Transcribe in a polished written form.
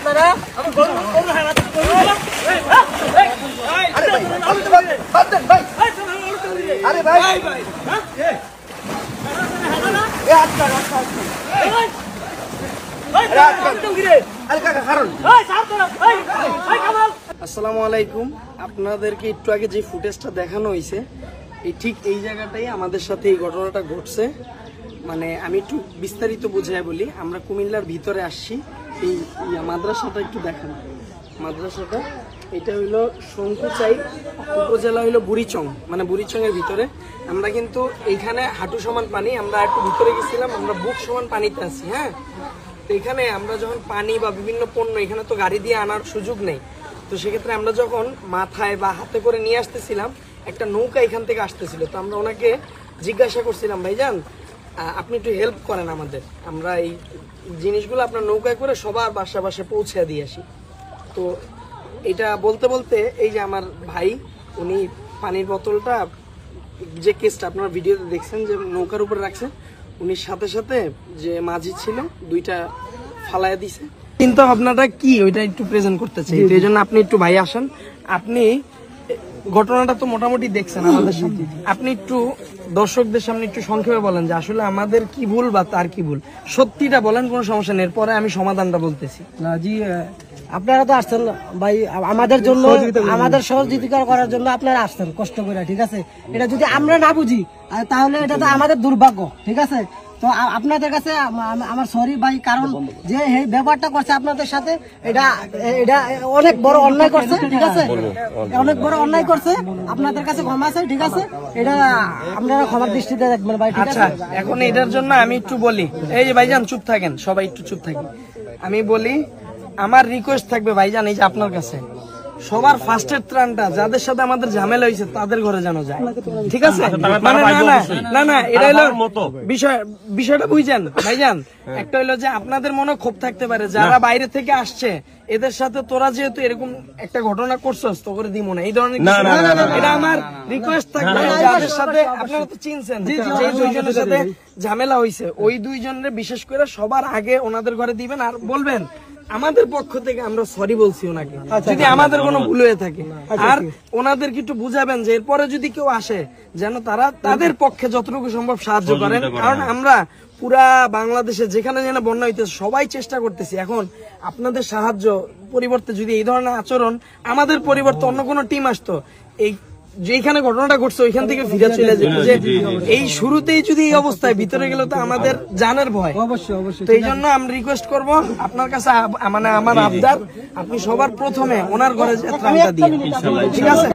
আপনারা আরে ভাই আসসালামু আলাইকুম। আপনাদেরকে একটু আগে যে ফুটেজটা দেখানো হয়েছে ঠিক এই জায়গাটাই আমাদের সাথে এই ঘটনাটা ঘটছে। মানে আমি একটু বিস্তারিত বুঝাই বলি। আমরা কুমিল্লার ভিতরে আসছি। এই মাদ্রাসাটা একটু দেখান। মাদ্রাসাটা এটা হইলো শঙ্কুচাই উপজেলা হইলো বুড়িচং, মানে বুড়িচং এর ভিতরে। আমরা কিন্তু এইখানে হাঁটু সমান পানি, আমরা একটু ভিতরে গেছিলাম, আমরা বুক সমান পানিতে আছি। হ্যাঁ, তো এখানে আমরা যখন পানি বা বিভিন্ন পণ্য এখানে তো গাড়ি দিয়ে আনার সুযোগ নেই, তো সেক্ষেত্রে আমরা যখন মাথায় বা হাতে করে নিয়ে আসতেছিলাম, একটা নৌকা এখান থেকে আসতেছিল। তো আমরা ওনাকে জিজ্ঞাসা করছিলাম, ভাইজান আপনি একটু হেল্প করেন আমাদের, আমরা এই জিনিসগুলো আপনার নৌকায় করে সবার বাসা বাসায় পৌঁছে দিয়ে আসি। তো এটা বলতে বলতে এই যে আমার ভাই, উনি পানির বোতলটা যে কেসটা আপনারা ভিডিওতে দেখছেন যে নৌকার উপরে রাখছেন, উনি সাথে সাথে যে মাঝি ছিল দুইটা ফালাইয়া দিছে। চিন্তা ভাবনাটা কি ওইটা একটু প্রেজেন্ট করতে চাই, এই জন্য আপনি একটু ভাই আসেন। আপনি ঘটনাটা তো মোটামুটি দেখছেন আমাদের সাথে, আপনি একটু দর্শকদের সামনে একটু সংক্ষেপে বলেন যে আসলে আমাদের কি ভুল বা তার কি ভুল, সত্যিটা বলেন, কোনো সমস্যা নেই, পরে আমি সমাধানটা বলতেছি। না জি, আপনারা তো আসছেন ভাই আমাদের জন্য, আমাদের সহযোগিতা করার জন্য আপনারা আসছেন কষ্ট করে, ঠিক আছে। এটা যদি আমরা না বুঝি তাহলে এটা তো আমাদের দুর্ভাগ্য, ঠিক আছে। তো আপনাদের কাছে আমার সরি ভাই, কারণ যে এই ব্যাপারটা করছে আপনাদের সাথে, এটা এটা অনেক বড় অন্যায় করছে, ঠিক আছে, অনেক বড় অন্যায় করছে। আপনাদের কাছে ক্ষমা আছে, ঠিক আছে, এটা আপনারা ক্ষমার দৃষ্টিতে দেখবেন ভাই, ঠিক আছে। আচ্ছা, এখন এটার জন্য আমি একটু বলি, এই যে ভাইজান চুপ থাকেন, সবাই একটু চুপ থাকেন। আমি বলি, আমার রিকোয়েস্ট থাকবে ভাইজান, এই যে আপনার কাছে সবার ফার্স্টের ত্রাণটা যাদের সাথে আমাদের ঝামেলা হয়েছে তাদের ঘরে যেন যায়, ঠিক আছে। মানে না না এটা হলো বিষয়টা বুঝছেন ভাইজান। একটা হলো যে আপনাদের মনে ক্ষোভ থাকতে পারে যারা বাইরে থেকে আসছে, এদের সাথে তোরা যেহেতু এরকম একটা ঘটনা করছস তো করে দিব না, এই ধরনের এটা আমার রিকোয়েস্ট থাকবে। যাদের সাথে আপনারা তো চিনছেন যে দুইজনের সাথে ঝামেলা হয়েছে, ওই দুইজনের বিশেষ করে সবার আগে ওনাদের ঘরে দিবেন, আর বলবেন আমাদের পক্ষ থেকে আমরা সরি বলছি ওনাকে যদি আমাদের কোনো ভুল হয়ে থাকে, আর ওনাদেরকে একটু বুঝাবেন যে এরপরে যদি কেউ আসে যেন তারা তাদের পক্ষে যতটুকু সম্ভব সাহায্য করেন। কারণ আমরা পুরা বাংলাদেশে যেখানে যেন বন্যা হইতেছে সবাই চেষ্টা করতেছি। এখন আপনাদের সাহায্য পরিবর্তে যদি এই ধরনের আচরণ, আমাদের পরিবর্তে অন্য কোনো টিম আসতো, এই যেখানে ঘটনাটা ঘটছে ওইখান থেকে ফিরে চলে যেত, যে এই শুরুতেই যদি এই অবস্থায় ভিতরে গেলে তো আমাদের জানের ভয়। অবশ্যই তো এই জন্য আমি রিকোয়েস্ট করবো আপনার কাছে, মানে আমার আবদার, আপনি সবার প্রথমে ওনার ঘরে ত্রাণটা দিন, ঠিক আছে।